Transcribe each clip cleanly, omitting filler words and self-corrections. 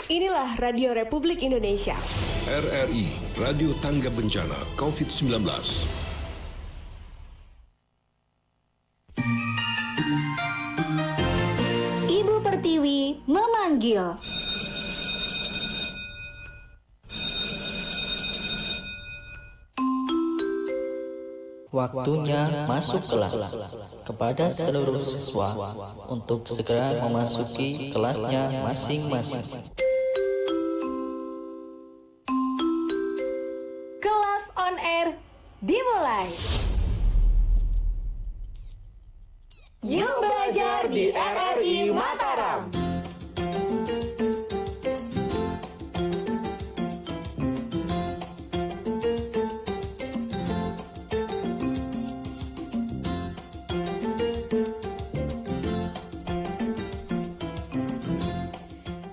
Inilah Radio Republik Indonesia. RRI, Radio Tangga Bencana COVID-19. Ibu Pertiwi memanggil. Waktunya masuk kelas. Kepada seluruh siswa untuk segera memasuki kelasnya masing-masing. Kelas on air dimulai. Yuk belajar di RRI Mataram.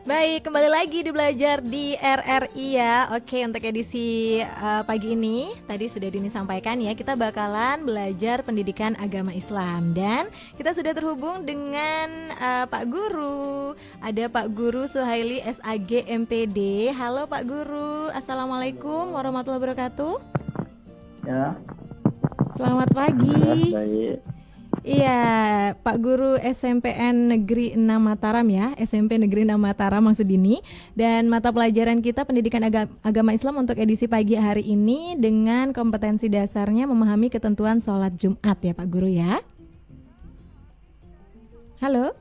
Baik, kembali lagi di Belajar di RRI ya. Oke, untuk edisi pagi ini tadi sudah Dini sampaikan ya, kita bakalan belajar pendidikan agama Islam. Dan kita sudah terhubung dengan Pak Guru. Ada Pak Guru Suhaili SAG MPD. Halo Pak Guru, Assalamualaikum warahmatullahi wabarakatuh. Ya. Selamat pagi. Baik. Iya, Pak Guru SMPN Negeri 6 Mataram ya, SMP Negeri 6 Mataram maksud ini. Dan mata pelajaran kita pendidikan agama Islam untuk edisi pagi hari ini dengan kompetensi dasarnya memahami ketentuan sholat Jumat ya Pak Guru ya. Halo?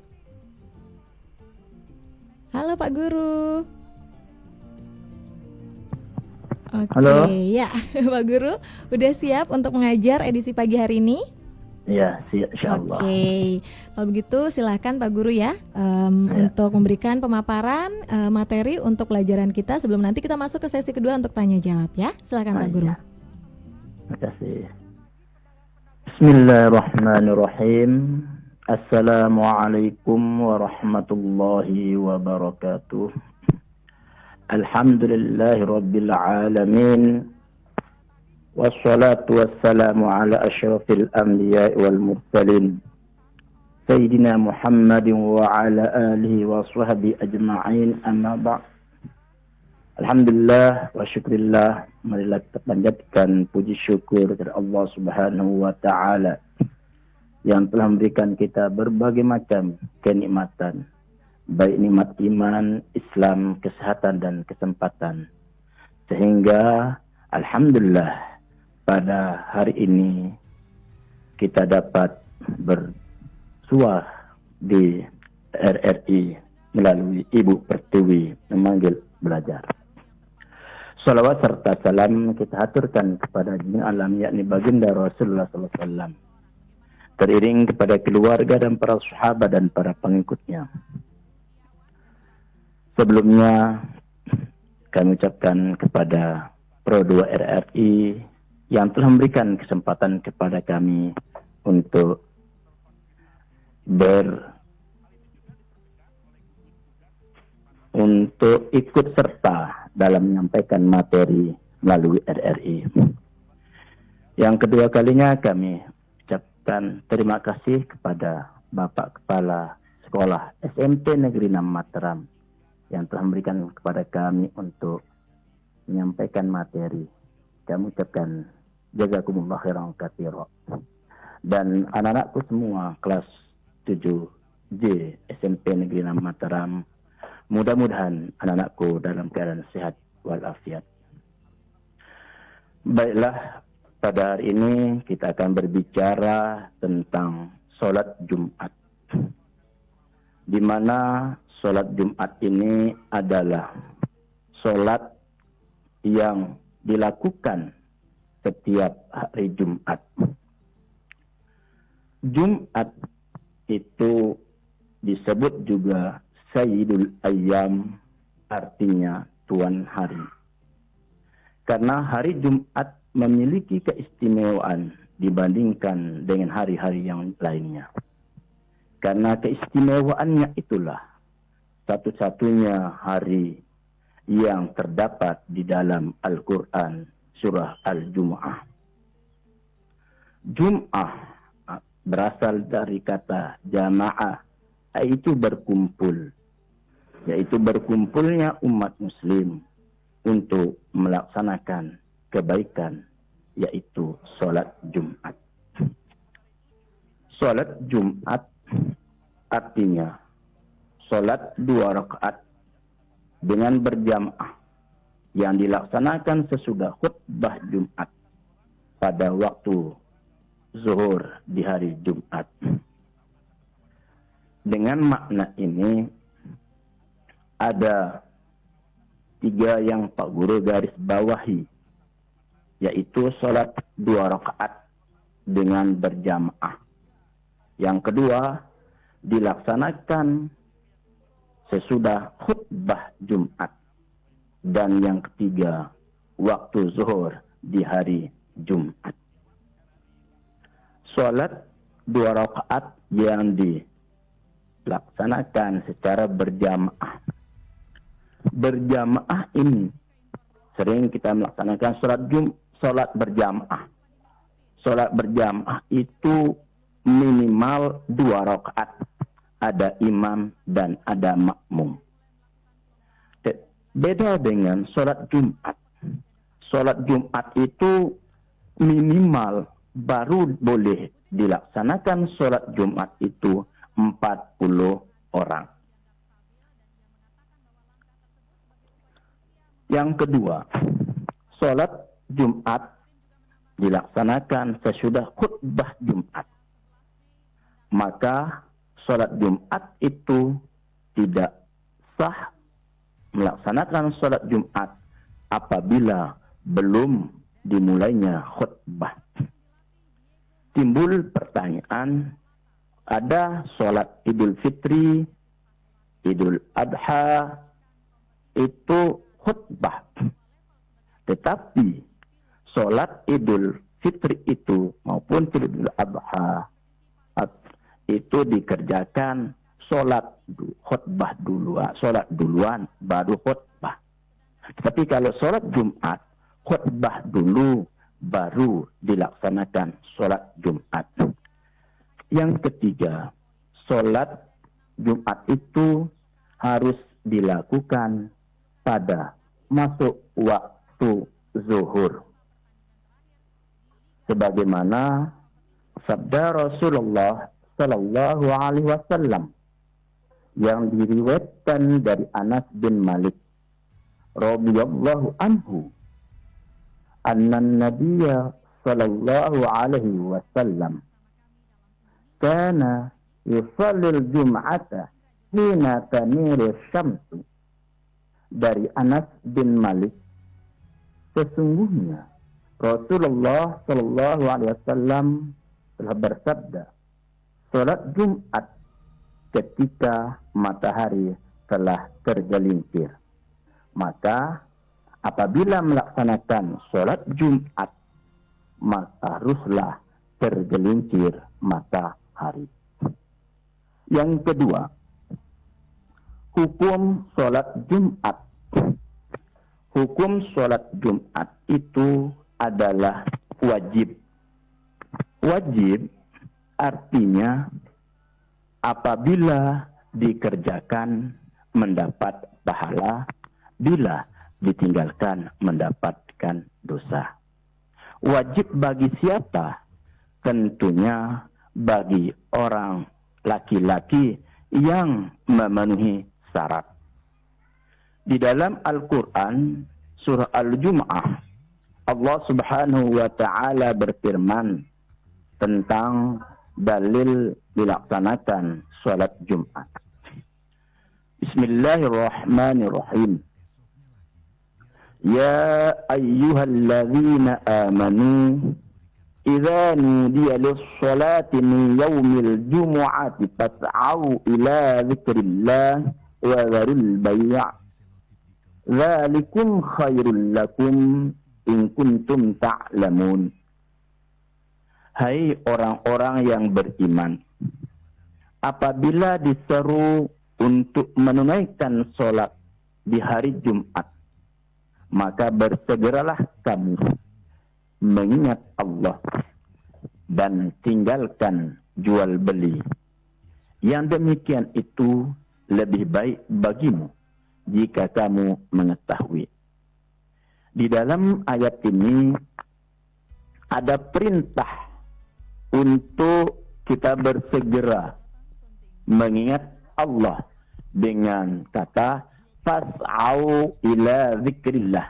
Halo Pak Guru. Oke, Halo. Ya Pak Guru, udah siap untuk mengajar edisi pagi hari ini? Ya, insyaallah. Oke, kalau begitu silahkan Pak Guru ya, untuk memberikan pemaparan materi untuk pelajaran kita sebelum nanti kita masuk ke sesi kedua untuk tanya jawab ya. Silahkan Pak Guru. Terima kasih. Bismillahirrahmanirrahim. Assalamualaikum warahmatullahi wabarakatuh. Alhamdulillahirabbil alamin. Wassalatu wassalamu ala asyrafil anbiya'i wal mursalin Sayyidina Muhammadin wa ala alihi wa sahbihi ajma'in, amma ba'd. Alhamdulillah wa syukrillah, marilah kita panjatkan puji syukur kepada Allah Subhanahu wa ta'ala yang telah memberikan kita berbagai macam kenikmatan, baik nikmat iman, Islam, kesehatan dan kesempatan, sehingga alhamdulillah pada hari ini kita dapat bersuah di RRI melalui Ibu Pertiwi memanggil belajar. Salawat serta salam kita haturkan kepada junjungan alam yakni baginda Rasulullah SAW, teriring kepada keluarga dan para sahabat dan para pengikutnya. Sebelumnya kami ucapkan kepada Pro 2 RRI yang telah memberikan kesempatan kepada kami untuk ikut serta dalam menyampaikan materi melalui RRI. Yang kedua kalinya kami ucapkan terima kasih kepada Bapak Kepala Sekolah SMP Negeri 6 Mataram yang telah memberikan kepada kami untuk menyampaikan materi. Kami ucapkan jazakumullah khairan katsira. Dan anak-anakku semua kelas 7J SMP Negeri 6 Mataram, mudah-mudahan anak-anakku dalam keadaan sehat walafiat. Baiklah, pada hari ini kita akan berbicara tentang sholat Jumat, di mana sholat Jumat ini adalah sholat yang dilakukan setiap hari Jumat. Jumat itu disebut juga Sayyidul Ayyam, artinya Tuan Hari. Karena hari Jumat memiliki keistimewaan dibandingkan dengan hari-hari yang lainnya. Karena keistimewaannya itulah satu-satunya hari yang terdapat di dalam Al-Quran surah Al-Jumu'ah. Jum'ah berasal dari kata jama'ah, yaitu berkumpul. yaitu berkumpulnya umat muslim untuk melaksanakan kebaikan, yaitu sholat Jumat. Sholat Jumat artinya sholat 2 rakaat dengan berjamaah yang dilaksanakan sesudah khutbah Jumat pada waktu zuhur di hari Jumat. Dengan makna ini ada 3 yang Pak Guru garis bawahi, yaitu sholat 2 rakaat dengan berjamaah. Yang kedua, dilaksanakan sesudah khutbah Jumat. Dan yang ketiga, waktu zuhur di hari Jumat. Sholat 2 rakaat yang dilaksanakan secara berjamaah. Berjamaah ini sering kita melaksanakan sholat berjamaah. Sholat berjamaah itu minimal 2 rakaat. Ada imam dan ada makmum. Beda dengan sholat Jumat. Sholat Jumat itu minimal baru boleh dilaksanakan sholat Jumat itu 40 orang. Yang kedua, sholat Jumat dilaksanakan sesudah khutbah Jumat. Maka sholat Jumat itu tidak sah melaksanakan sholat Jumat apabila belum dimulainya khutbah. Timbul pertanyaan, ada sholat Idul Fitri, Idul Adha, itu khutbah. Tetapi sholat Idul Fitri itu maupun Idul Adha itu dikerjakan sholat khutbah duluan, sholat duluan baru khutbah. Tapi kalau sholat Jumat, khutbah dulu baru dilaksanakan sholat Jumat. Yang ketiga, sholat Jumat itu harus dilakukan pada masuk waktu zuhur. Sebagaimana sabda Rasulullah Sallallahu Alaihi Wasallam yang diriwayatkan dari Anas bin Malik radhiyallahu anhu, anna Nabiyya sallallahu alaihi wasallam kana yusalli al-jum'ata hina tamiru syamsu. Dari Anas bin Malik, sesungguhnya Rasulullah sallallahu alaihi wasallam telah bersabda, salat Jumat ketika matahari telah tergelincir. Maka apabila melaksanakan sholat Jumat, maka haruslah tergelincir matahari. Yang kedua, hukum sholat Jumat. Hukum sholat Jumat itu adalah wajib. Wajib artinya apabila dikerjakan mendapat pahala, bila ditinggalkan mendapatkan dosa. Wajib bagi siapa? Tentunya bagi orang laki-laki yang memenuhi syarat. Di dalam Al-Quran, surah Al-Jum'ah, Allah Subhanahu wa Ta'ala berfirman tentang dalil dilaksanakan sholat Jumat. Bismillahirrahmanirrahim. Ya ayyuhalladzina amanu idza nudiya lis-salati min yaumil jumu'ati fas'au ila dzikrillah wa dzarul bai'. Dzalikum khairul lakum in kuntum ta'lamun. Hai orang-orang yang beriman, apabila diseru untuk menunaikan sholat di hari Jumat, maka bersegeralah kamu mengingat Allah dan tinggalkan jual beli. Yang demikian itu lebih baik bagimu jika kamu mengetahui. Di dalam ayat ini ada perintah untuk kita bersegera mengingat Allah dengan kata fas'au ila zikrillah.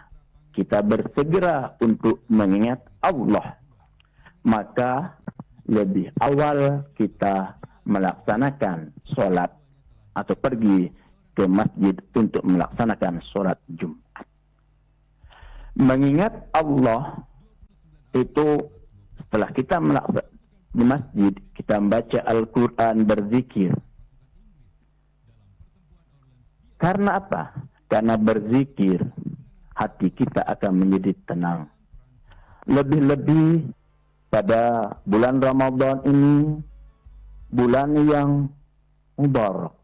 Kita bersegera untuk mengingat Allah. Maka lebih awal kita melaksanakan sholat atau pergi ke masjid untuk melaksanakan sholat Jumat. Mengingat Allah itu setelah kita melaksanakan di masjid, kita membaca Al-Quran, berzikir. Karena apa? Karena berzikir, hati kita akan menjadi tenang. Lebih-lebih pada bulan Ramadan ini, bulan yang mubarak.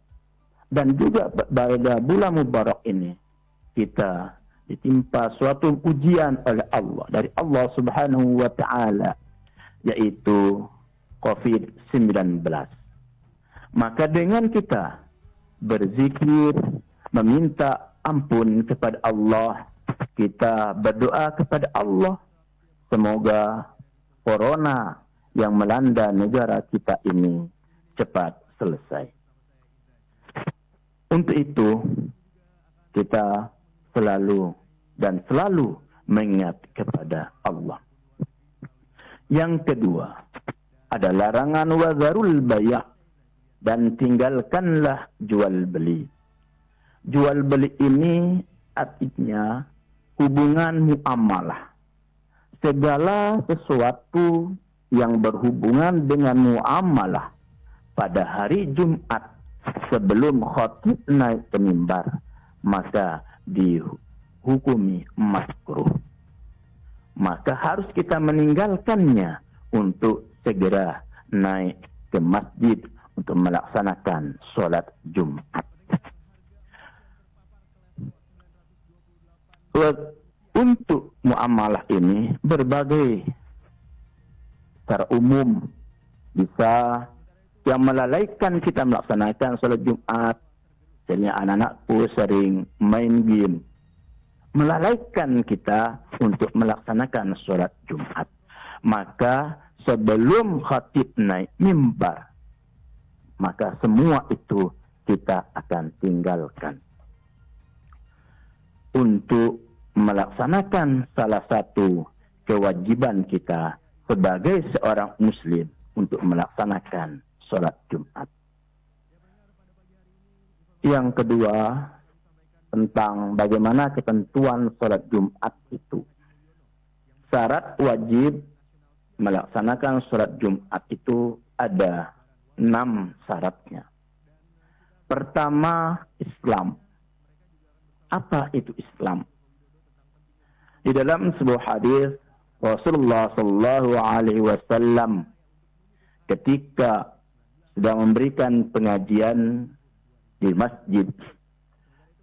Dan juga pada bulan mubarak ini, kita ditimpa suatu ujian oleh Allah, dari Allah Subhanahu wa Ta'ala, yaitu COVID-19. Maka dengan kita berzikir, meminta ampun kepada Allah, kita berdoa kepada Allah, semoga corona yang melanda negara kita ini cepat selesai. Untuk itu, kita selalu mengingat kepada Allah. Yang kedua, ada larangan wazarul bay', dan tinggalkanlah jual beli. Jual beli ini artinya hubungan muamalah. Segala sesuatu yang berhubungan dengan muamalah pada hari Jumat sebelum khatib naik ke mimbar, maka dihukumi makruh. Maka harus kita meninggalkannya untuk segera naik ke masjid untuk melaksanakan sholat Jumat. Untuk muamalah ini berbagai, secara umum bisa yang melalaikan kita melaksanakan sholat Jumat. Misalnya anak-anakku sering main game, melalaikan kita untuk melaksanakan sholat Jumat. Maka sebelum khatib naik mimbar, maka semua itu kita akan tinggalkan untuk melaksanakan salah satu kewajiban kita sebagai seorang muslim untuk melaksanakan sholat Jumat. Yang kedua, tentang bagaimana ketentuan sholat Jumat itu. Syarat wajib melaksanakan sholat Jumat itu ada 6 syaratnya. Pertama, Islam. Apa itu Islam? Di dalam sebuah hadis Rasulullah sallallahu alaihi wasallam ketika sedang memberikan pengajian di masjid,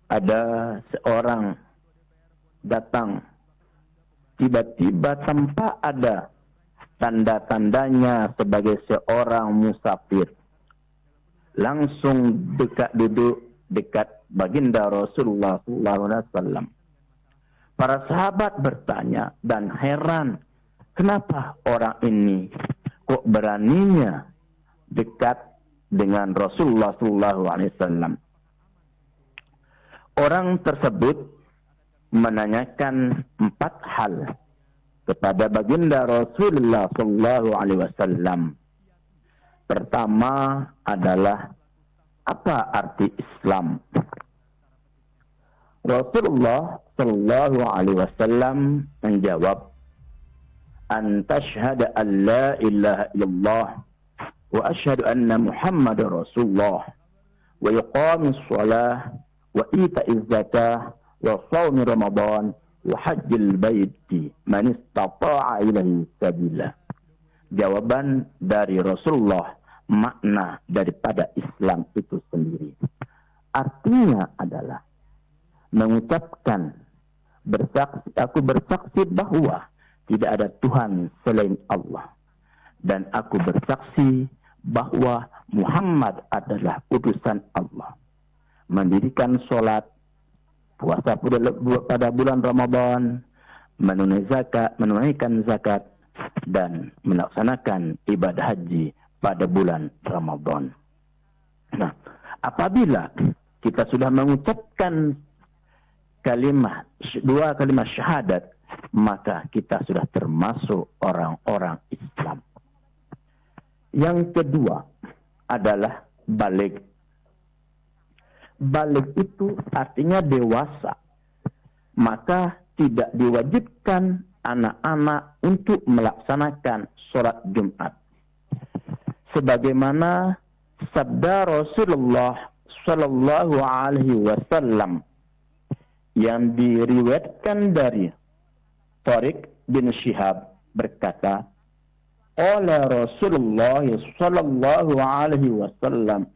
ada seorang datang tiba-tiba tanpa ada tanda-tandanya sebagai seorang musafir, langsung duduk dekat baginda Rasulullah sallallahu alaihi wasallam. Para sahabat bertanya dan heran, kenapa orang ini kok beraninya dekat dengan Rasulullah sallallahu alaihi wasallam? Orang tersebut menanyakan 4 hal kepada baginda Rasulullah sallallahu alaihi wasallam. Pertama adalah, apa arti Islam? Rasulullah sallallahu alaihi wasallam menjawab, an tashhada an la ilaha illallah wa ashhadu anna Muhammadar Rasulullah wa yuqamis shalah wa ita'iz zakah wa shaumi Ramadan wa hajjil baiti man istata'a ilaihi sabila. Jawaban dari Rasulullah, makna daripada Islam itu sendiri. Artinya adalah mengucapkan, bersaksi, aku bersaksi bahwa tidak ada Tuhan selain Allah, dan aku bersaksi bahwa Muhammad adalah utusan Allah. mendirikan sholat, puasa pada bulan Ramadan, menunaikan zakat, dan melaksanakan ibadah haji pada bulan Ramadan. Nah, apabila kita sudah mengucapkan dua kalimat syahadat, maka kita sudah termasuk orang-orang Islam. Yang kedua adalah baligh. Baligh itu artinya dewasa. Maka tidak diwajibkan anak-anak untuk melaksanakan sholat Jumat. Sebagaimana sabda Rasulullah Sallallahu Alaihi Wasallam yang diriwayatkan dari Tariq bin Shihab berkata, qala Rasulullah Sallallahu Alaihi Wasallam,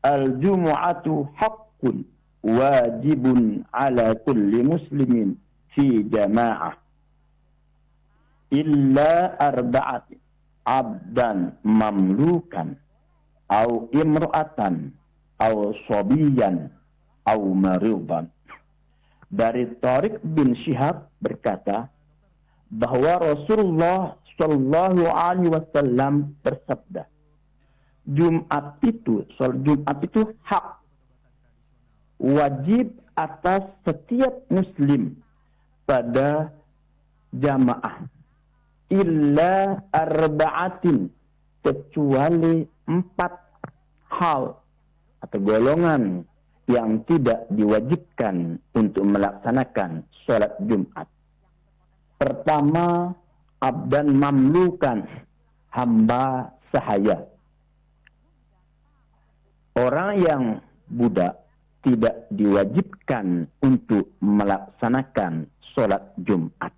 al-jumu'atu haqqun wajibun ala kulli muslimin fi jama'ah illa arba'ati abdan mamlukan au imra'atan au sabiyan au maridan. Dari Tariq bin Shihab berkata bahwa Rasulullah Sallallahu Alaihi Wasallam bersabda, sholat Jumat itu hak, wajib atas setiap muslim pada jamaah, illa arba'atin, kecuali 4 hal atau golongan yang tidak diwajibkan untuk melaksanakan sholat Jumat. Pertama, abdan mamlukan, hamba sahaya. Orang yang budak tidak diwajibkan untuk melaksanakan sholat Jumat.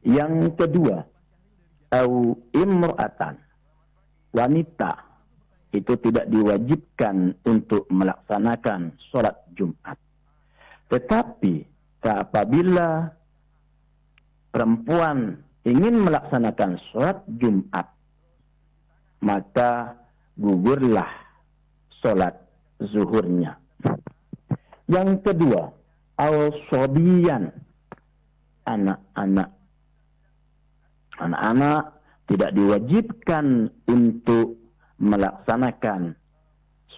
Yang kedua, au imra'atan, wanita, itu tidak diwajibkan untuk melaksanakan sholat Jumat. Tetapi apabila perempuan ingin melaksanakan sholat Jumat, maka gugurlah sholat zuhurnya. Yang kedua, al-sobiyan, anak-anak. Anak-anak tidak diwajibkan untuk melaksanakan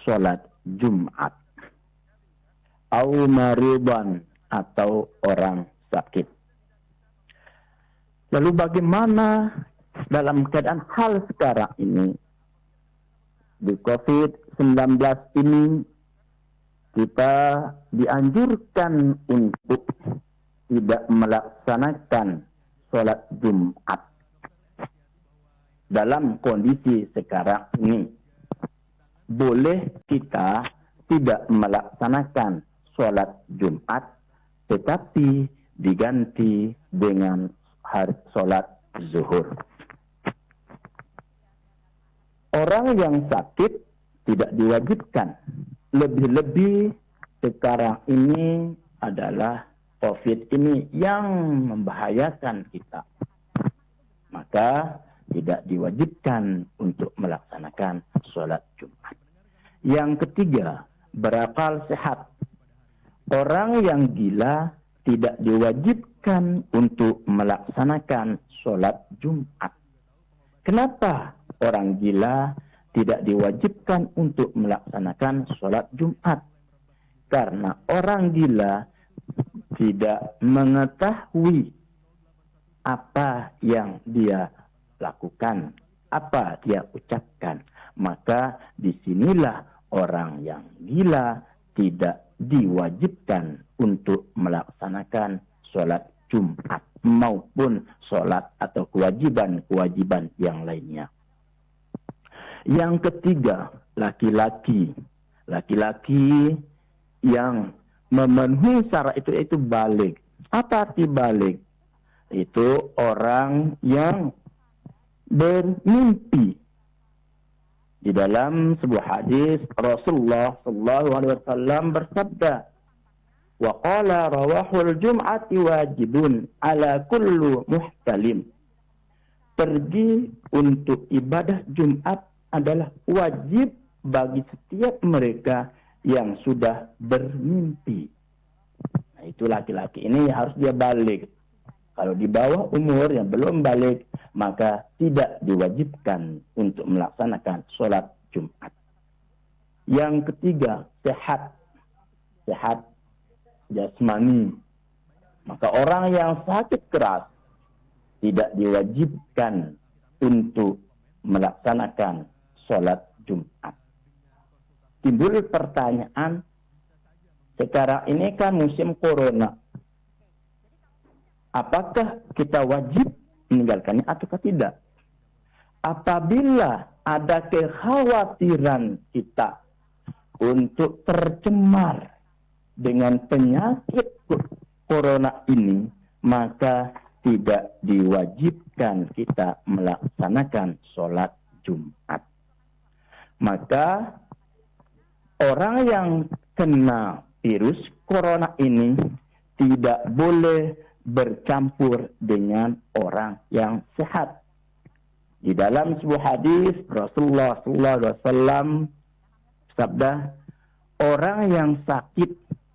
sholat Jumat. Au maridan, atau orang sakit. Lalu bagaimana dalam keadaan hal sekarang ini? Di COVID-19 ini kita dianjurkan untuk tidak melaksanakan sholat Jumat. Dalam kondisi sekarang ini, boleh kita tidak melaksanakan sholat Jumat, tetapi diganti dengan sholat zuhur. Orang yang sakit tidak diwajibkan. Lebih-lebih sekarang ini adalah COVID ini yang membahayakan kita. Maka tidak diwajibkan untuk melaksanakan sholat Jumat. Yang ketiga, berakal sehat. Orang yang gila tidak diwajibkan untuk melaksanakan sholat Jumat. Kenapa orang gila tidak diwajibkan untuk melaksanakan sholat Jumat? Karena orang gila tidak mengetahui apa yang dia lakukan, apa dia ucapkan. Maka disinilah orang yang gila tidak diwajibkan untuk melaksanakan sholat Jumat maupun sholat atau kewajiban-kewajiban yang lainnya. Yang ketiga, laki-laki. Laki-laki yang memenuhi syarat itu yaitu baligh. Apa arti baligh? Itu orang yang bermimpi. Di dalam sebuah hadis Rasulullah sallallahu alaihi wasallam bersabda, wa qala rawahul jum'ati wajibun ala kullu muhtalim. Pergi untuk ibadah Jumat adalah wajib bagi setiap mereka yang sudah bermimpi. Nah, itu laki-laki ini harus dia balik. Kalau di bawah umur yang belum balik, maka tidak diwajibkan untuk melaksanakan sholat Jumat. Yang ketiga, sehat jasmani. Maka orang yang sakit keras tidak diwajibkan untuk melaksanakan sholat Jumat. Timbul pertanyaan, sekarang ini kan musim corona. Apakah kita wajib meninggalkannya ataukah tidak? Apabila ada kekhawatiran kita untuk tercemar dengan penyakit corona ini, maka tidak diwajibkan kita melaksanakan sholat Jumat. Maka orang yang kena virus corona ini tidak boleh bercampur dengan orang yang sehat. Di dalam sebuah hadis Rasulullah SAW sabda, orang yang sakit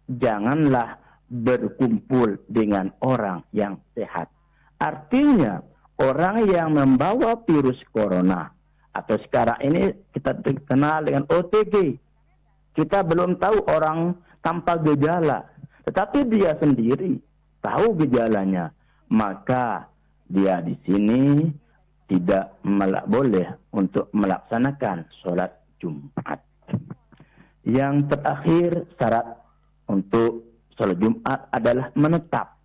janganlah berkumpul dengan orang yang sehat. Artinya orang yang membawa virus corona atau sekarang ini kita kenal dengan OTG. Kita belum tahu orang tanpa gejala, tetapi dia sendiri tahu gejalanya, maka dia di sini tidak boleh untuk melaksanakan sholat Jumat. Yang terakhir, syarat untuk sholat Jumat adalah menetap.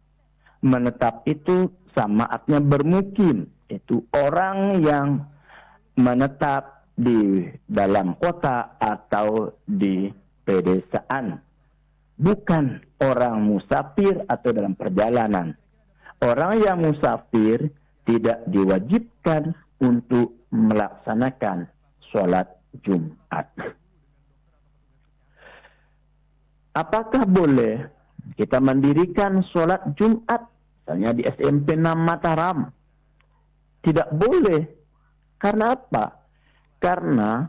Menetap itu sama artinya bermukim. Itu orang yang menetap di dalam kota atau di pedesaan. Bukan orang musafir atau dalam perjalanan. Orang yang musafir tidak diwajibkan untuk melaksanakan sholat Jumat. Apakah boleh kita mendirikan sholat Jumat, misalnya di SMP 6 Mataram? Tidak boleh. Karena apa? Karena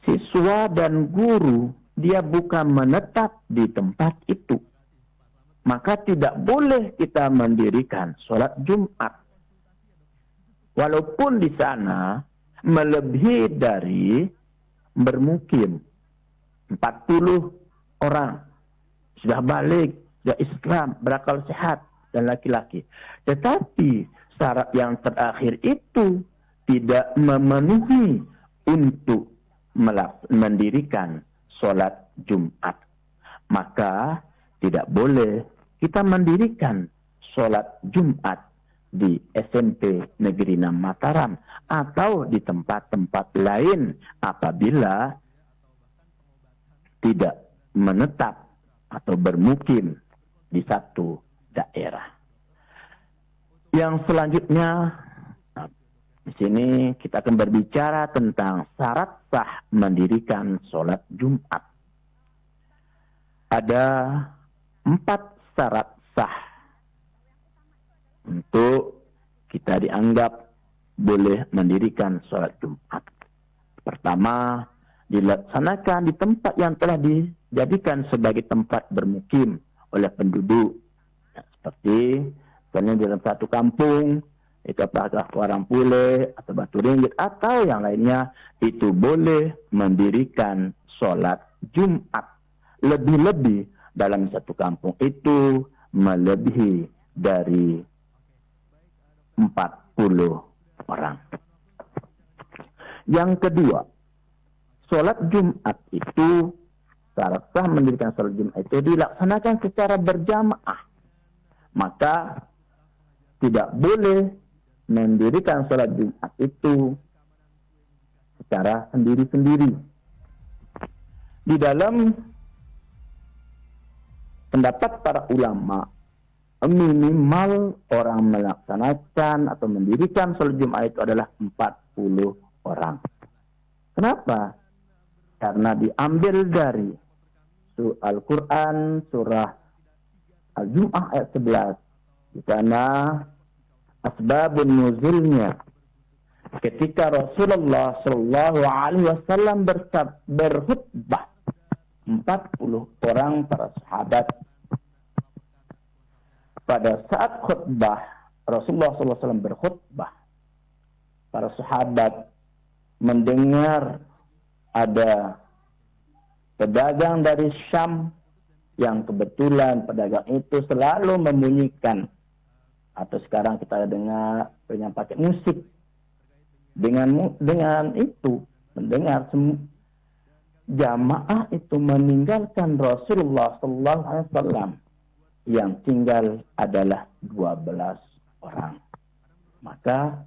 siswa dan guru dia bukan menetap di tempat itu. Maka tidak boleh kita mendirikan sholat Jumat. Walaupun di sana melebihi dari bermukim 40 orang. Sudah balik, sudah Islam, berakal sehat, dan laki-laki. Tetapi syarat yang terakhir itu tidak memenuhi untuk mendirikan sholat Jumat. Maka tidak boleh kita mendirikan sholat Jumat di SMP Negeri 6 Mataram atau di tempat-tempat lain apabila tidak menetap atau bermukim di satu daerah. Yang selanjutnya, di sini kita akan berbicara tentang syarat sah mendirikan sholat Jumat. Ada 4 syarat sah untuk kita dianggap boleh mendirikan sholat Jumat. Pertama, dilaksanakan di tempat yang telah dijadikan sebagai tempat bermukim oleh penduduk. Seperti misalnya di dalam satu kampung, itu apakah orang Pule atau Batu Ringgit atau yang lainnya, itu boleh mendirikan sholat Jumat. Lebih-lebih dalam satu kampung itu melebihi dari 40 orang. Yang kedua, sholat Jumat itu, syarat sah mendirikan sholat Jumat itu dilaksanakan secara berjamaah. Maka tidak boleh mendirikan sholat Jumat itu secara sendiri-sendiri. Di dalam pendapat para ulama, minimal orang melaksanakan atau mendirikan sholat Jumat itu adalah 40 orang. Kenapa? Karena diambil dari Al-Quran surah Al-Jum'ah ayat 11. Di sana asbabun nuzulnya ketika Rasulullah Shallallahu Alaihi Wasallam berkhutbah 40 orang para sahabat. Pada saat khutbah Rasulullah SAW berkhutbah, para sahabat mendengar ada pedagang dari Syam yang kebetulan pedagang itu selalu membunyikan, atau sekarang kita dengar dengan pakai musik. Dengan itu mendengar jamaah itu meninggalkan Rasulullah SAW, yang tinggal adalah 12 orang. Maka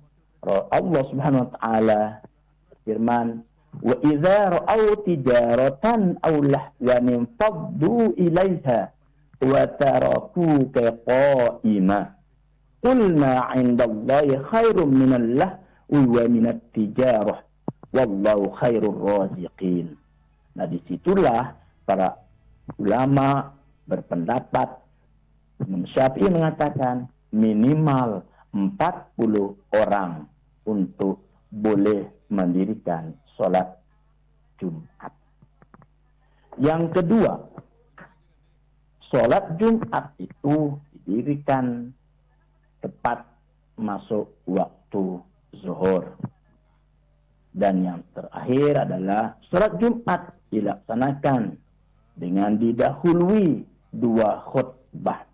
Allah Subhanahu wa taala firman, "Wa idza ra'aw tijaratan aw lahwan faddu ilaiha wa tarakuka qa'ima. Qul ma 'indallahi khairum minal lahwi wa minat tijarah wallahu khairur raziqin." Nah, disitulah para ulama berpendapat, Imam Syafi'i mengatakan minimal 40 orang untuk boleh mendirikan sholat Jumat. Yang kedua, sholat Jumat itu didirikan tepat masuk waktu zuhur. Dan yang terakhir adalah sholat Jumat dilaksanakan dengan didahului 2 khutbah.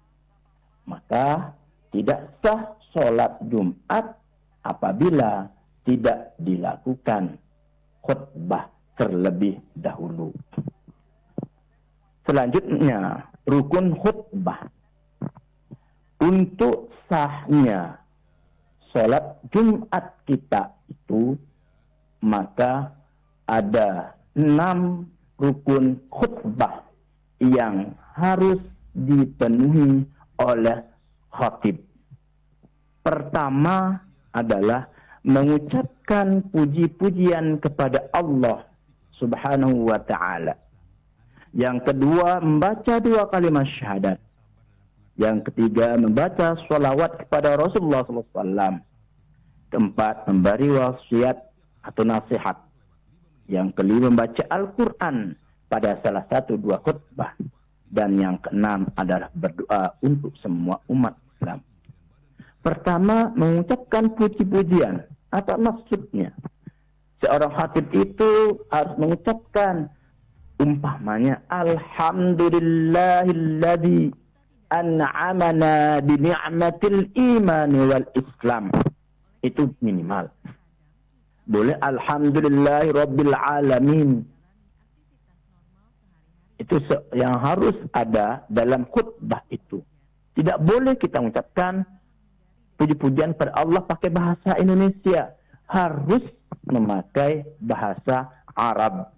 Maka tidak sah sholat Jumat apabila tidak dilakukan khutbah terlebih dahulu. Selanjutnya, rukun khutbah. Untuk sahnya sholat Jumat kita itu, maka ada 6 rukun khutbah yang harus dipenuhi oleh khatib. Pertama adalah mengucapkan puji-pujian kepada Allah Subhanahu wa ta'ala. Yang kedua, membaca 2 kalimat syahadat. Yang ketiga, membaca sholawat kepada Rasulullah SAW. Keempat, memberi wasiat atau nasihat. Yang kelima, membaca Al-Quran pada salah satu 2 khutbah. Dan yang keenam adalah berdoa untuk semua umat Islam. Pertama, mengucapkan puji-pujian. Apa maksudnya? Seorang khatib itu harus mengucapkan umpamanya, Alhamdulillahilladzi an'amana bi ni'matil imani wal Islam. Itu minimal. Boleh Alhamdulillahi Rabbil Alamin. Itu yang harus ada dalam khutbah itu. Tidak boleh kita mengucapkan puji-pujian pada Allah pakai bahasa Indonesia. Harus memakai bahasa Arab.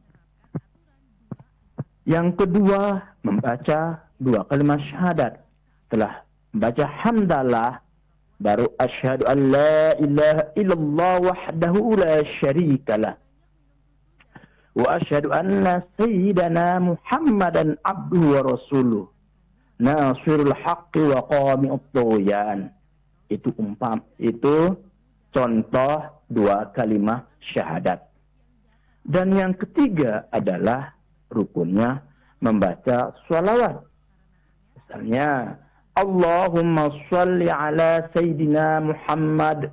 Yang kedua, membaca 2 kalimat syahadat. Setelah membaca hamdalah, baru asyhadu an la ilaha illallah wahdahu la syarikalah. Wa asyhadu anna sayyidana Muhammadan abduhu wa rasuluh. Nasirul haqqi wa qami'ut tughyan. Itu contoh 2 kalimat syahadat. Dan yang ketiga adalah rukunnya membaca sholawat. Misalnya, Allahumma sholli ala sayyidina Muhammad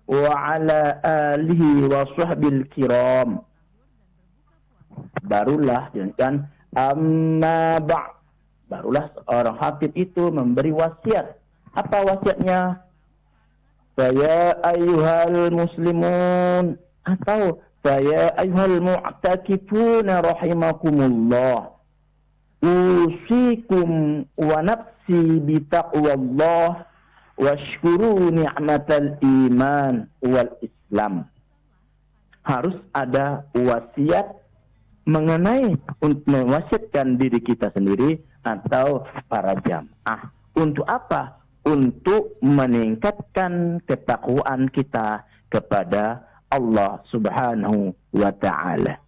wa ala alihi wa sahbil kiram. Barulah dengan amma ba'. Barulah seorang khatib itu memberi wasiat. Apa wasiatnya? Saya ayyuhal muslimun, atau saya ayyuhal mu'takifuna rahimakumullah, usikum wa nafsi bitaqwallah washkuru ni'matal iman wal Islam. Harus ada wasiat mengenai untuk mewasiatkan diri kita sendiri atau para jamaah. Untuk apa? Untuk meningkatkan ketakwaan kita kepada Allah Subhanahu wa ta'ala.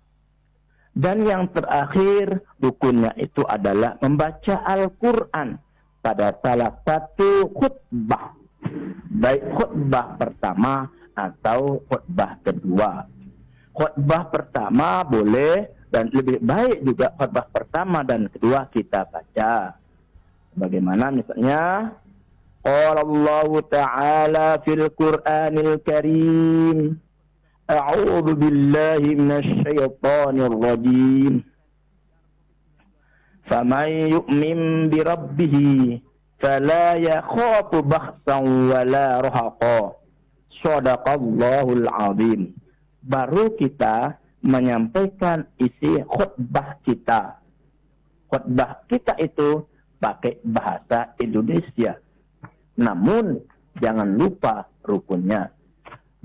Dan yang terakhir, rukunnya itu adalah membaca Al-Quran pada salah satu khutbah. Baik khutbah pertama atau khutbah kedua. Khutbah pertama boleh, dan lebih baik juga khutbah pertama dan kedua kita baca. Bagaimana misalnya qala Allah Ta'ala fil Qur'anil Karim, a'udzu billahi minasy syaithanir rajim. Faman yu'min bi rabbih fala yakhafu bakhsan wala rahaqa. Shadaqallahul azim. Baru kita menyampaikan isi khutbah kita. Khutbah kita itu pakai bahasa Indonesia. Namun jangan lupa rukunnya.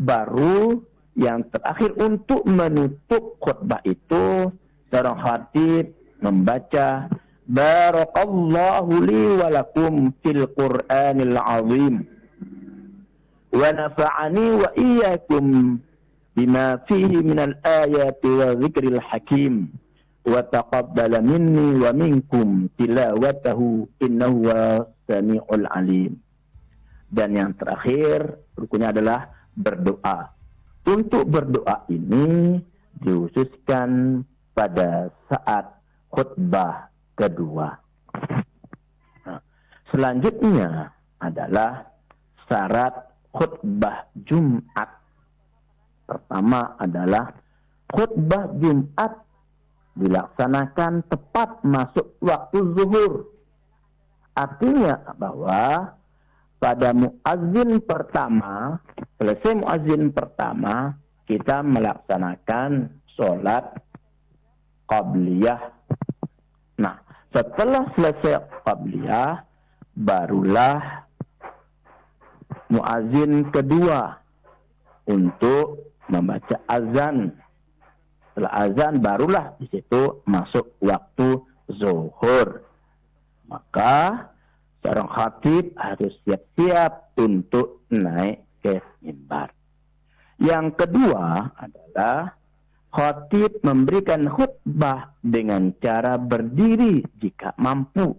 Baru yang terakhir untuk menutup khutbah itu, seorang khatib membaca Barakallahu li wa lakum fil Qur'anil azim wa nafa'ani wa iyyakum bima fihi minal ayati wa dzikril hakim wa taqabbala minni wa minkum tilawatahu innahu samiul alim. Dan yang terakhir rukunnya adalah berdoa. Untuk berdoa ini dihususkan pada saat khutbah kedua. Nah, selanjutnya adalah syarat khutbah Jumat. Pertama adalah khutbah Jumat dilaksanakan tepat masuk waktu zuhur. Artinya bahwa pada muazzin pertama, selesai muazzin pertama, kita melaksanakan sholat qabliyah. Nah, setelah selesai qabliyah, barulah muazzin kedua untuk membaca azan. Setelah azan barulah di situ masuk waktu zuhur. Maka seorang khatib harus siap-siap untuk naik ke mimbar. Yang kedua adalah khatib memberikan khutbah dengan cara berdiri jika mampu.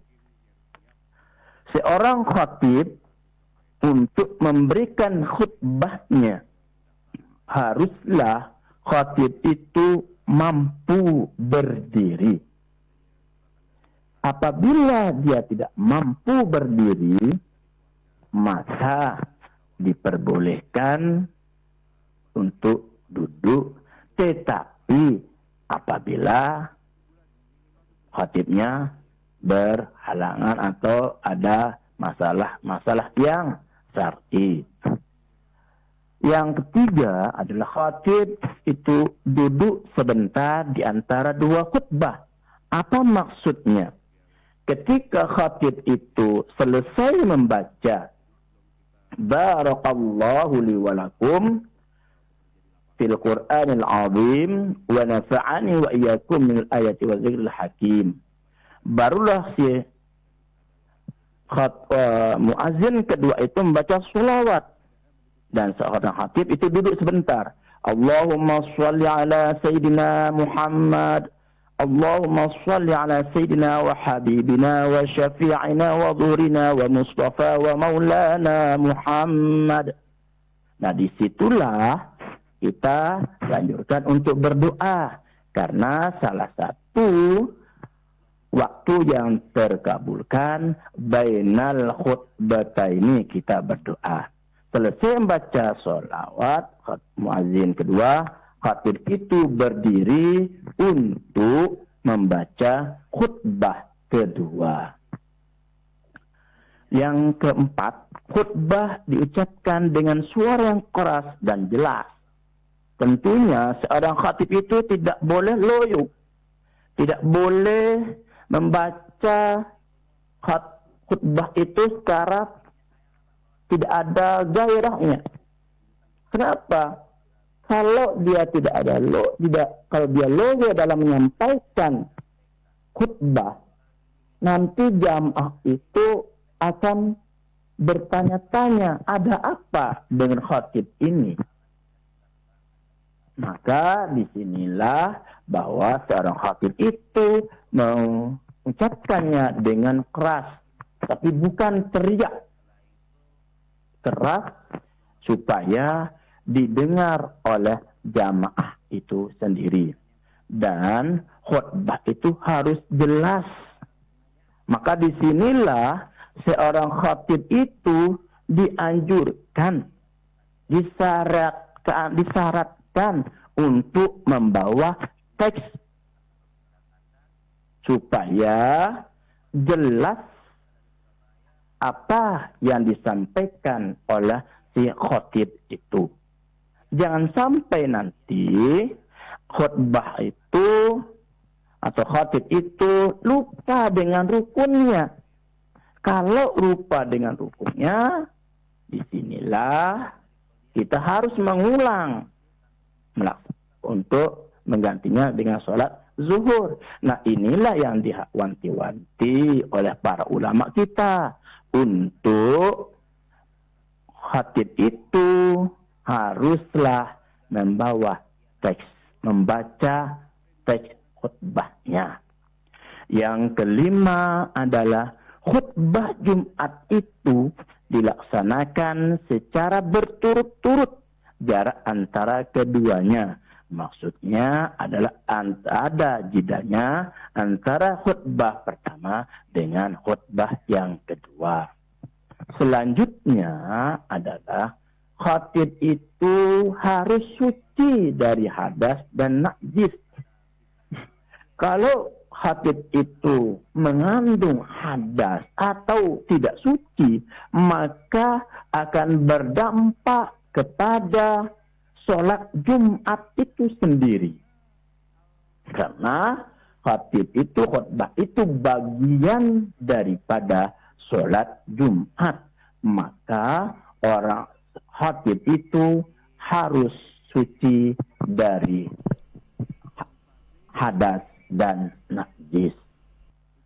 Seorang khatib untuk memberikan khutbahnya haruslah khatib itu mampu berdiri. Apabila dia tidak mampu berdiri, maka diperbolehkan untuk duduk. Tetapi apabila khatibnya berhalangan atau ada masalah yang syar'i. Yang ketiga adalah khatib itu duduk sebentar di antara dua khutbah. Apa maksudnya? Ketika khatib itu selesai membaca Barakallahu li wa lakum fil Qur'anil azim wa nafa'ani wa iyyakum minal ayati wa dzikril hakim, barulah si muazzin kedua itu membaca sholawat. Dan seorang khatib itu duduk sebentar. Allahumma sholli ala Sayyidina Muhammad, Allahumma sholli ala Sayyidina wa Habibina wa Syafi'ina wa Dhurina wa Mustafa wa Maulana Muhammad. Nah, disitulah kita lanjutkan untuk berdoa. Karena salah satu waktu yang terkabulkan bainal khutbataini kita berdoa. Selesai membaca sholawat, muazzin kedua, khatib itu berdiri untuk membaca khutbah kedua. Yang keempat, khutbah diucapkan dengan suara yang keras dan jelas. Tentunya seorang khatib itu tidak boleh loyo, tidak boleh membaca khutbah itu secara tidak ada gairahnya. Kenapa? Kalau dia tidak ada kalau dia loyo dalam menyampaikan khutbah, nanti jamaah itu akan bertanya-tanya, ada apa dengan khatib ini? Maka disinilah bahwa seorang khatib itu mengucapkannya dengan keras, tapi bukan teriak. Keras supaya didengar oleh jamaah itu sendiri. Dan khutbah itu harus jelas. Maka disinilah seorang khatib itu dianjurkan, disyaratkan untuk membawa teks supaya jelas apa yang disampaikan oleh si khatib itu. Jangan sampai nanti khutbah itu atau khatib itu lupa dengan rukunnya. Kalau lupa dengan rukunnya, disinilah kita harus mengulang untuk menggantinya dengan sholat zuhur. Nah, inilah yang diwanti-wanti oleh para ulama kita untuk khatib itu haruslah membaca teks khutbahnya. Yang kelima adalah khutbah Jumat itu dilaksanakan secara berturut-turut, jarak antara keduanya. Maksudnya adalah ada jedanya antara khutbah pertama dengan khutbah yang kedua. Selanjutnya adalah khatib itu harus suci dari hadas dan najis. Kalau khatib itu mengandung hadas atau tidak suci, maka akan berdampak kepada sholat Jumat itu sendiri. Karena khatib itu, khutbah itu bagian daripada sholat Jumat. Maka orang khatib itu harus suci dari hadas dan najis.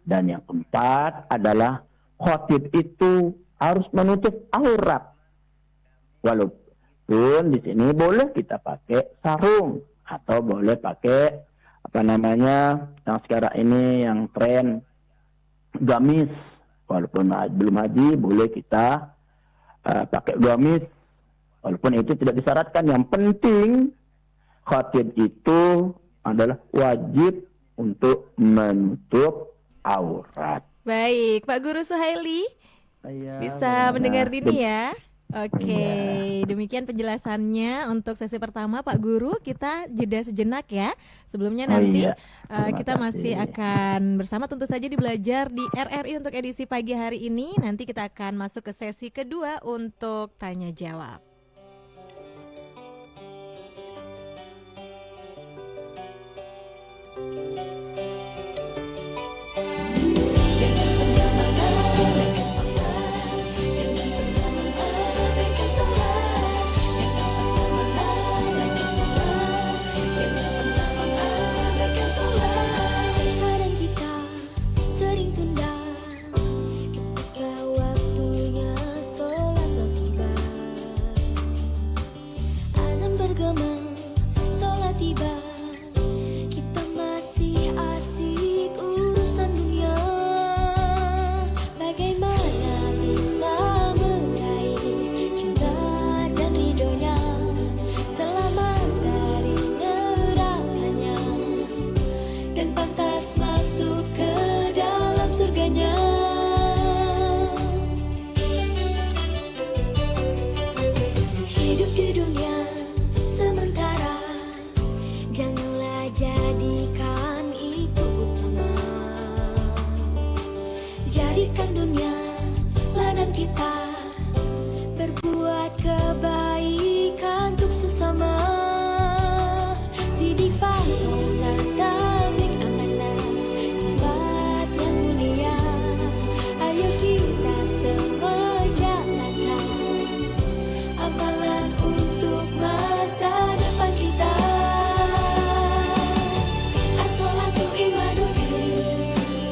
Dan yang keempat adalah khatib itu harus menutup aurat. Walaupun di sini boleh kita pakai sarung atau boleh pakai yang sekarang ini yang tren gamis. Walaupun belum haji boleh kita pakai gamis. Walaupun itu tidak disyaratkan. Yang penting khatib itu adalah wajib untuk menutup aurat. Baik, Pak Guru Suhaili bisa mendengar Dini ya. Oke, demikian penjelasannya untuk sesi pertama Pak Guru. Kita jeda sejenak ya. Sebelumnya nanti kita masih akan bersama tentu saja di Belajar di RRI untuk edisi pagi hari ini. Nanti kita akan masuk ke sesi kedua untuk tanya jawab.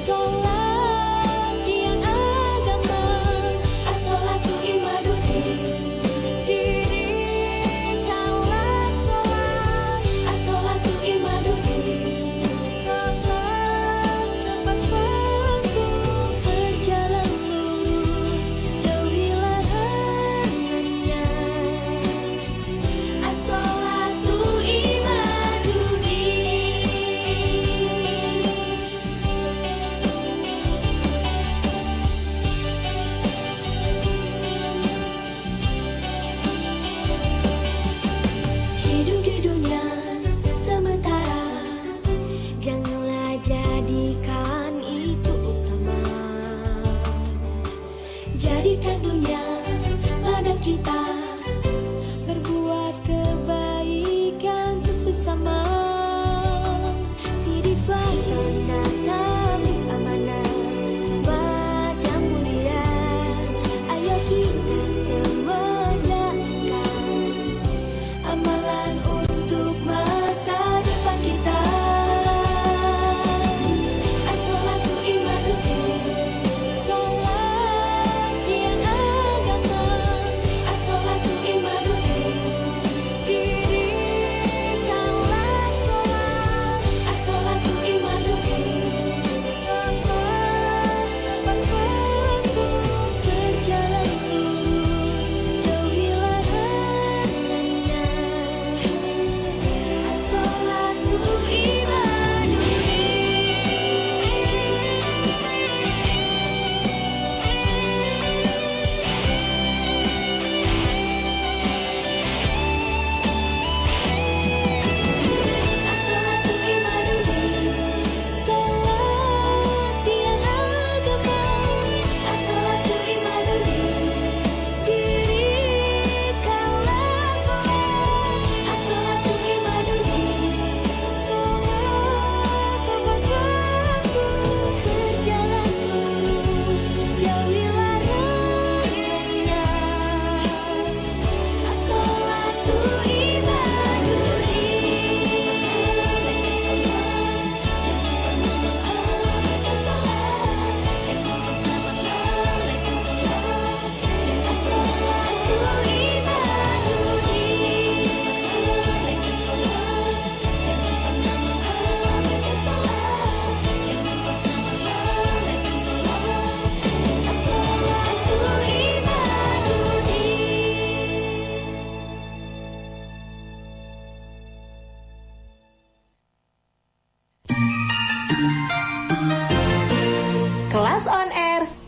Sholat yang agama,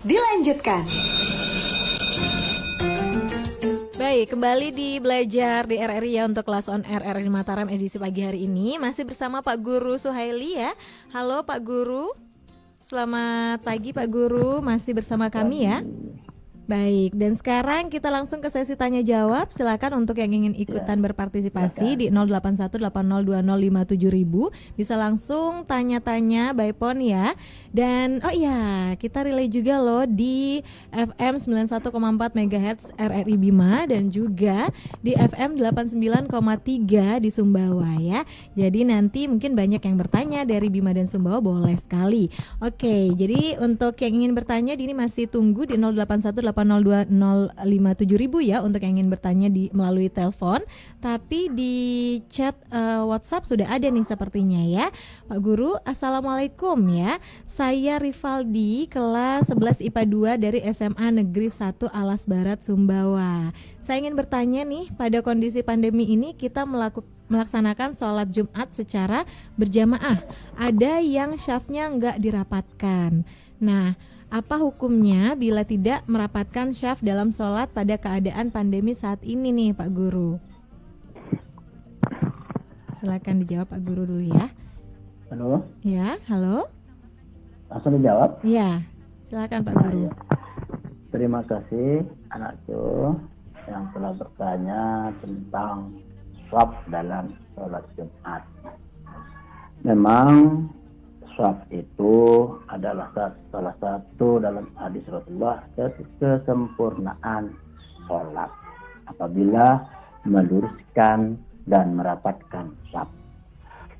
dilanjutkan. Baik, kembali di belajar di RRI ya untuk kelas on air RRI Mataram edisi pagi hari ini. Masih bersama Pak Guru Suhaili ya. Halo Pak Guru, selamat pagi Pak Guru, masih bersama kami ya. Baik, dan sekarang kita langsung ke sesi tanya jawab. Silakan untuk yang ingin ikutan berpartisipasi di 081880507000 bisa langsung tanya-tanya by phone ya. Dan oh iya, kita relay juga loh di FM 91,4 MHz RRI Bima dan juga di FM 89,3 di Sumbawa ya. Jadi nanti mungkin banyak yang bertanya dari Bima dan Sumbawa, boleh sekali. Oke, jadi untuk yang ingin bertanya ini masih tunggu di 081880507000 ya untuk yang ingin bertanya melalui telepon. Tapi di chat WhatsApp sudah ada nih sepertinya ya. Pak Guru, Assalamualaikum ya. Saya Rivaldi, kelas 11 IPA 2 dari SMA Negeri 1 Alas Barat, Sumbawa. Saya ingin bertanya nih, pada kondisi pandemi ini kita melaksanakan sholat Jumat secara berjamaah. Ada yang syafnya nggak dirapatkan. Nah, apa hukumnya bila tidak merapatkan syaf dalam sholat pada keadaan pandemi saat ini nih Pak Guru? Silakan dijawab Pak Guru dulu ya. Halo, Ya, halo. langsung dijawab. Ya, silakan Pak Guru. Terima kasih anakku yang telah bertanya tentang shaf dalam sholat Jumat. Memang shaf itu adalah salah satu dalam hadis Rasulullah kesempurnaan sholat apabila meluruskan dan merapatkan shaf.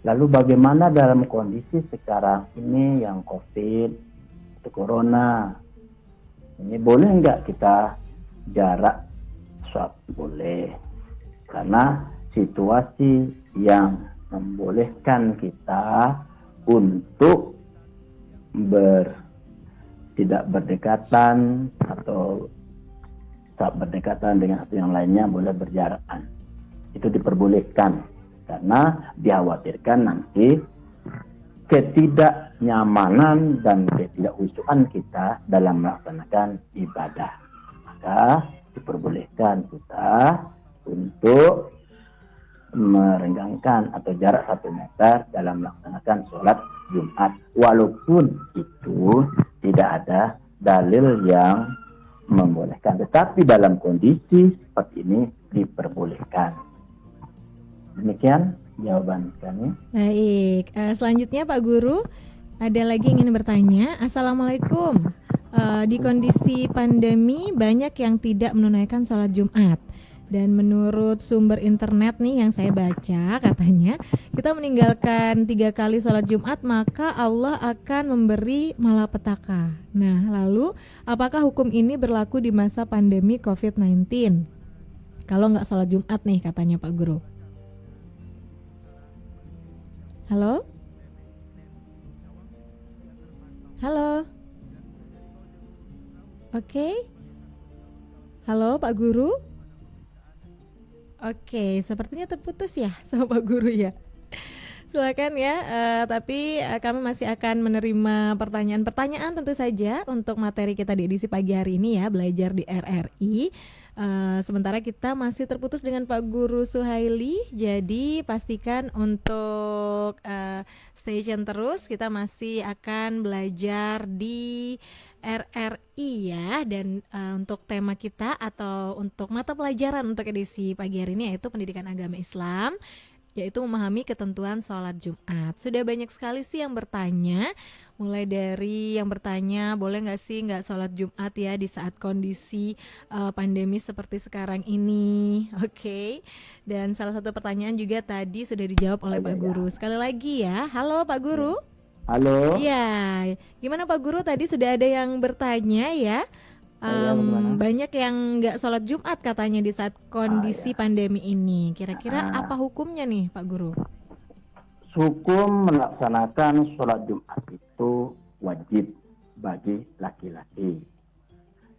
Lalu bagaimana dalam kondisi sekarang ini yang COVID, itu corona, ini boleh nggak kita jarak shaf? Boleh, karena situasi yang membolehkan kita untuk tidak berdekatan atau tak berdekatan dengan satu yang lainnya, boleh berjarakan. Itu diperbolehkan karena dikhawatirkan nanti ketidaknyamanan dan ketidakhusyukan kita dalam melaksanakan ibadah. Maka diperbolehkan kita untuk merenggangkan atau jarak 1 meter dalam melaksanakan sholat Jumat, walaupun itu tidak ada dalil yang membolehkan, tetapi dalam kondisi seperti ini diperbolehkan. Demikian jawaban kami. Baik, selanjutnya Pak Guru, ada lagi yang ingin bertanya. Assalamualaikum. Di kondisi pandemi banyak yang tidak menunaikan sholat Jumat. Dan menurut sumber internet nih yang saya baca, katanya kita meninggalkan 3 kali sholat Jumat maka Allah akan memberi malapetaka. Nah, lalu apakah hukum ini berlaku di masa pandemi COVID-19? Kalau nggak sholat Jumat nih, katanya Pak Guru. Halo? Halo? Oke. Halo Pak Guru? Oke, sepertinya terputus ya sama Pak Guru ya. Silakan ya, tapi kami masih akan menerima pertanyaan-pertanyaan tentu saja untuk materi kita di edisi pagi hari ini ya, belajar di RRI. Sementara kita masih terputus dengan Pak Guru Suhaili, jadi pastikan untuk stay terus. Kita masih akan belajar di RRI ya, dan untuk tema kita atau untuk mata pelajaran untuk edisi pagi hari ini yaitu Pendidikan Agama Islam, yaitu memahami ketentuan sholat Jumat. Sudah banyak sekali sih yang bertanya, mulai dari yang bertanya boleh nggak sih nggak sholat Jumat ya di saat kondisi pandemi seperti sekarang ini. Oke. Dan salah satu pertanyaan juga tadi sudah dijawab oleh Pak Guru. Sekali lagi ya, halo Pak Guru. Halo. Iya, gimana Pak Guru, tadi sudah ada yang bertanya ya. Banyak yang nggak sholat Jumat katanya di saat kondisi pandemi ini. Kira-kira apa hukumnya nih Pak Guru? Hukum melaksanakan sholat Jumat itu wajib bagi laki-laki.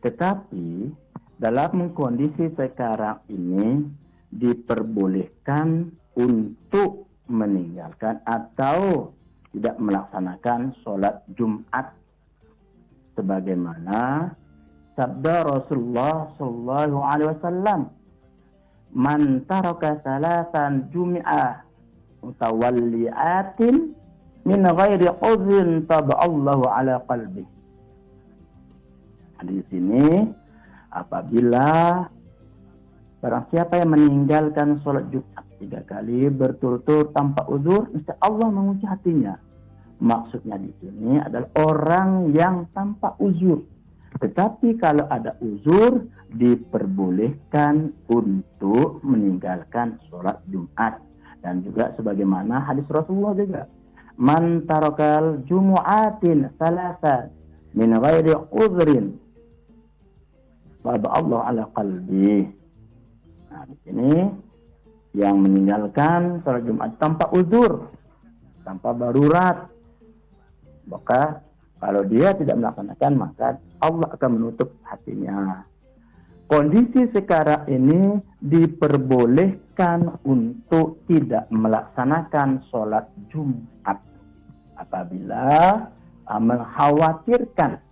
Tetapi dalam kondisi sekarang ini diperbolehkan untuk meninggalkan atau tidak melaksanakan sholat Jumat sebagaimana sabda Rasulullah sallallahu alaihi wasallam, "Man taraka salatan jum'ah mutawalliatin min ghairi uzrin taballahu ala qalbi." Di sini, apabila barang siapa yang meninggalkan sholat Jumat 3 kali berturut-turut tanpa uzur, insya Allah menguji hatinya. Maksudnya di sini adalah orang yang tanpa uzur. Tetapi kalau ada uzur, diperbolehkan untuk meninggalkan sholat Jumat. Dan juga sebagaimana hadis Rasulullah juga, "Man tarakal jumu'atin salasan min ghairi uzrin tab'a Allah ala qalbi." Nah, di sini yang meninggalkan sholat Jumat tanpa uzur, tanpa darurat, maka kalau dia tidak melaksanakan, maka Allah akan menutup hatinya. Kondisi sekarang ini diperbolehkan untuk tidak melaksanakan sholat Jumat apabila mengkhawatirkan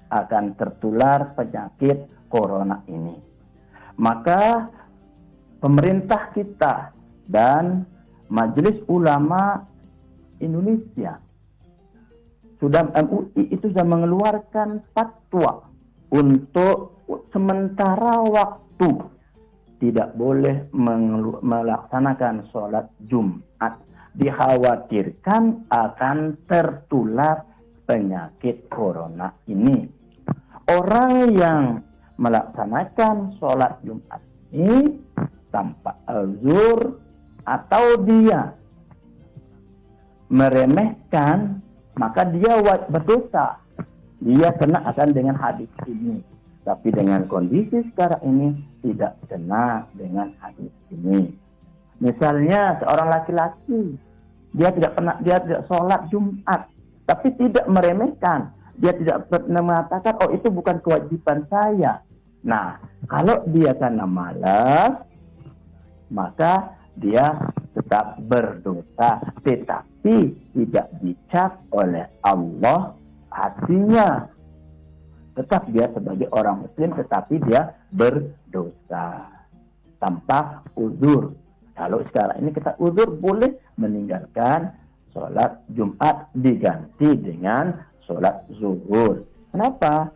akan tertular penyakit corona ini. Maka pemerintah kita dan Majelis Ulama Indonesia sudah, MUI itu sudah mengeluarkan fatwa untuk sementara waktu tidak boleh melaksanakan sholat Jumat. Dikhawatirkan akan tertular penyakit corona ini. Orang yang melaksanakan sholat Jumat ini tanpa uzur atau dia meremehkan, maka dia berdosa. Dia kena akan dengan hadis ini. Tapi dengan kondisi sekarang ini tidak kena dengan hadis ini. Misalnya seorang laki-laki, dia tidak sholat Jumat, tapi tidak meremehkan. Dia tidak pernah mengatakan, oh itu bukan kewajiban saya. Nah, kalau dia karena malas, maka dia tetap berdosa, tetapi tidak dicap oleh Allah hatinya. Tetap dia sebagai orang muslim, tetapi dia berdosa tanpa uzur. Kalau sekarang ini kita uzur, boleh meninggalkan sholat Jumat, diganti dengan sholat zuhur. Kenapa?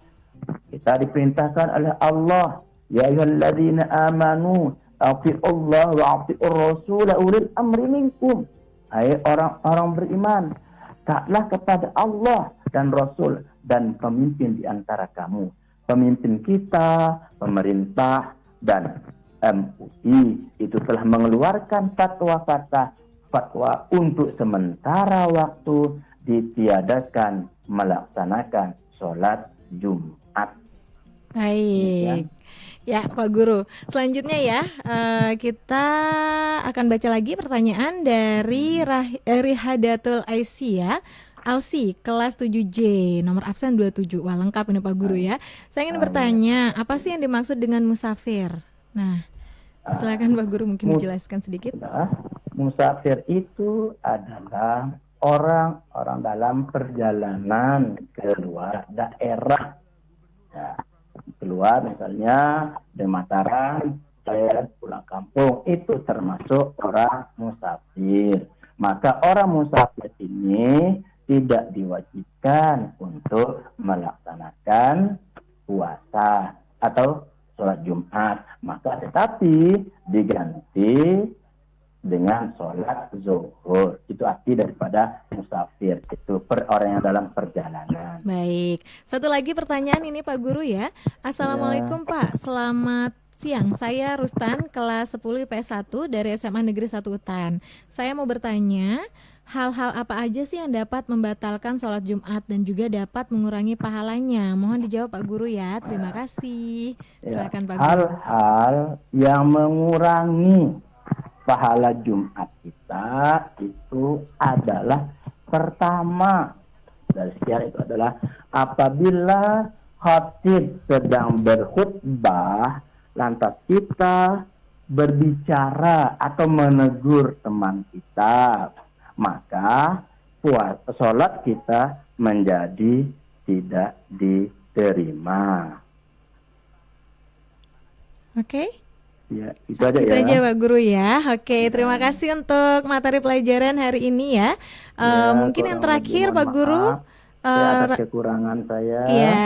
Kita diperintahkan oleh Allah, ya ayyuhalladzina amanu atii'ullah wa atii'ur rasul ulil amri minkum. Hai orang-orang beriman, taatlah kepada Allah dan Rasul dan pemimpin di antara kamu. Pemimpin kita, pemerintah dan MUI itu telah mengeluarkan fatwa untuk sementara waktu ditiadakan melaksanakan sholat Jumat. Baik. Ya, Pak Guru. Selanjutnya ya, kita akan baca lagi pertanyaan dari Rihadatul Aisyah Alsi, kelas 7J, nomor absen 27. Wah, lengkap ini Pak Guru ya. Saya ingin bertanya, apa sih yang dimaksud dengan musafir? Nah, silakan Pak Guru mungkin dijelaskan sedikit. Musafir itu adalah orang-orang dalam perjalanan keluar daerah. Ya, keluar misalnya dari Mataram, saya pulang kampung, itu termasuk orang musafir. Maka orang musafir ini tidak diwajibkan untuk melaksanakan puasa atau sholat Jumat, maka tetapi diganti dengan sholat zuhur. Itu arti daripada musafir, itu orang yang dalam perjalanan. Baik, satu lagi pertanyaan ini Pak Guru ya. Assalamualaikum Pak, selamat siang. Saya Rustan, kelas 10 IPS 1 dari SMA Negeri 1 Utan. Saya mau bertanya, hal-hal apa aja sih yang dapat membatalkan sholat Jumat dan juga dapat mengurangi pahalanya? Mohon dijawab Pak Guru ya. Terima kasih. Silakan Pak Guru. Hal-hal yang mengurangi pahala Jumat kita itu adalah, pertama dari sekian itu adalah apabila khatib sedang berkhutbah lantas kita berbicara atau menegur teman kita, maka sholat kita menjadi tidak diterima. Oke. Ya, itu aja Itu ya. aja Pak Guru ya. Oke, terima kasih untuk materi pelajaran hari ini ya. Ya, Mungkin yang kurang lebih terakhir mohon Pak Guru. maaf ya, atas ra- kekurangan saya. Iya,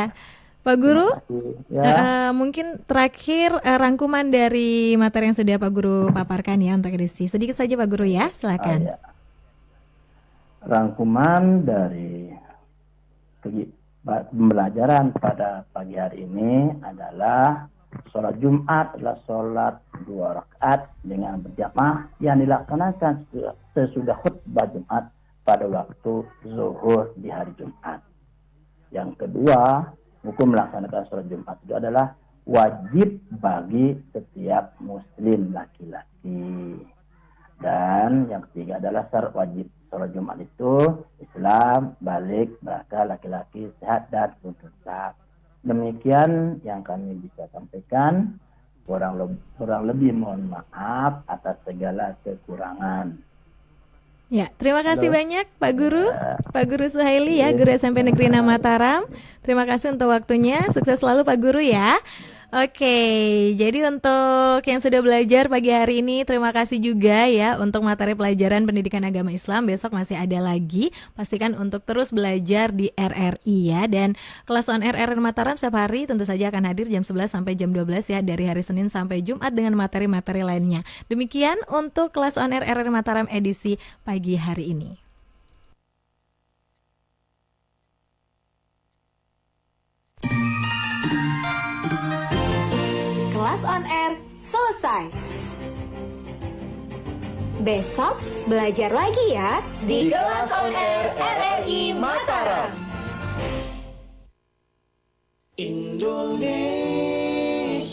Pak Guru. Terima kasih. Ya. Mungkin terakhir rangkuman dari materi yang sudah Pak Guru paparkan ya untuk edisi. Sedikit saja Pak Guru ya, silakan. Ya. Rangkuman dari pembelajaran pada pagi hari ini adalah sholat Jumat adalah sholat 2 rakaat dengan berjamaah yang dilaksanakan sesudah khutbah Jumat pada waktu zuhur di hari Jumat. Yang kedua, hukum melaksanakan sholat Jumat itu adalah wajib bagi setiap muslim laki-laki. Dan yang ketiga adalah syarat wajib sholat Jumat itu Islam, balik, berakal, laki-laki, sehat, dan tuntas. Demikian yang kami bisa sampaikan. Kurang lebih mohon maaf atas segala kekurangan. Ya, terima kasih banyak Pak Guru, Pak Guru Suhaili ya, Guru SMP Negeri 6 Mataram. Terima kasih untuk waktunya, sukses selalu Pak Guru ya. Oke, jadi untuk yang sudah belajar pagi hari ini, terima kasih juga ya untuk materi pelajaran pendidikan agama Islam. Besok masih ada lagi, pastikan untuk terus belajar di RRI ya. Dan kelas on RRI Mataram setiap hari tentu saja akan hadir jam 11 sampai jam 12 ya, dari hari Senin sampai Jumat dengan materi-materi lainnya. Demikian untuk kelas on RRI Mataram edisi pagi hari ini. Kelas on air selesai. Besok belajar lagi ya Di Kelas on air RRI Mataram. Indonesia